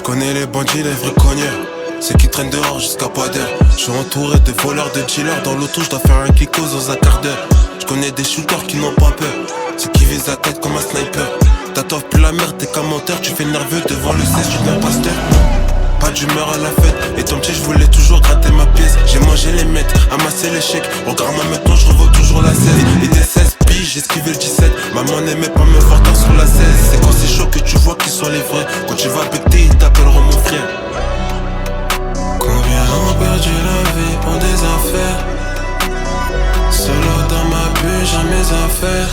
Connais les bandits, les vrais cogneurs, ceux qui traînent dehors jusqu'à pas d'heure. Je suis entouré de voleurs, de dealers. Dans l'auto, je dois faire un kiko dans un quart d'heure. Je connais des shooters qui n'ont pas peur, ceux qui visent la tête comme un sniper. T'attends plus la merde, t'es qu'un menteur. Tu fais nerveux devant le siège d'une imposteur. Pas d'humeur à la fête. Et ton petit, je voulais toujours gratter ma pièce. J'ai mangé les miettes, amassé les chèques. Regarde-moi maintenant, je revaux toujours la 16. Et des 16 piges, j'ai esquivé le 17. Maman n'aimait pas me voir tard sur la 16. C'est quand c'est chaud que tu vois qu'ils sont les vrais. Quand tu vas péter, ils t'appelleront mon frère. Combien ont perdu la vie pour des affaires? Solo dans ma bulle, j'ai mes affaires.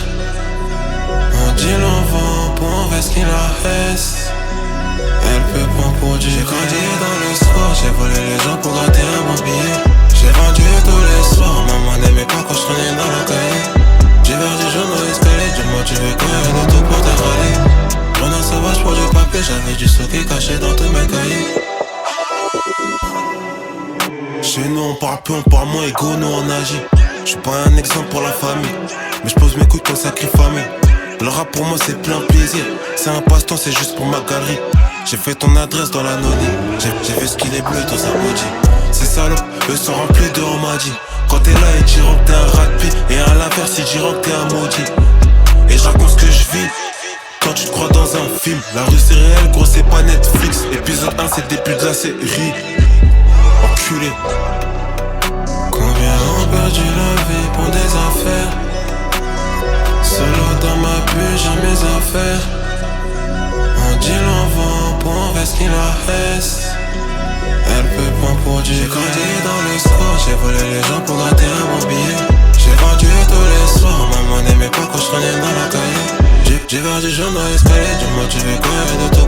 On dit l'on vend pour on veste qu'il la reste. Elle peut prendre pour du. J'ai grandi dans le sport, j'ai volé les gens pour gratter un bon billet. J'ai vendu tous les soirs, maman n'aimait pas quand je traînais dans la cahier. J'ai vers du jaune au escalier, dis-moi tu veux quoi, y'a de tout pour te râler. Renard sauvage pour du papier, j'avais du stocké caché dans tous mes cahiers. Chez nous on parle peu, on parle moins, égaux nous on agit. J'suis pas un exemple pour la famille, mais j'pose mes couilles comme sacré famille. Le rap pour moi c'est plein plaisir, c'est un passe-temps, c'est juste pour ma galerie. J'ai fait ton adresse dans l'anonyme, j'ai vu ce qu'il est bleu dans sa maudit. Ces salopes, eux sont remplis de on m'a dit. Quand t'es là ils diront que t'es un rat-pi, et à l'inverse ils diront que t'es un maudit. Et je raconte ce que je vis, quand tu te crois dans un film. La rue c'est réel, gros c'est pas Netflix. Épisode 1 c'est le début de la série. Enculé. Combien ont perdu la vie pour des affaires? Solo dans ma bulle, j'ai mes affaires. On dit l'on vend pour on veste qu'il la reste. Elle peut prendre pour du. J'ai grandi dans le sport, j'ai volé les gens pour gratter un bon billet. J'ai vendu tous les soirs, maman n'aimait pas quand je traînais dans la cahier. J'ai vers du jaune dans l'escalier, dis-moi tu veux quoi, y'a de tout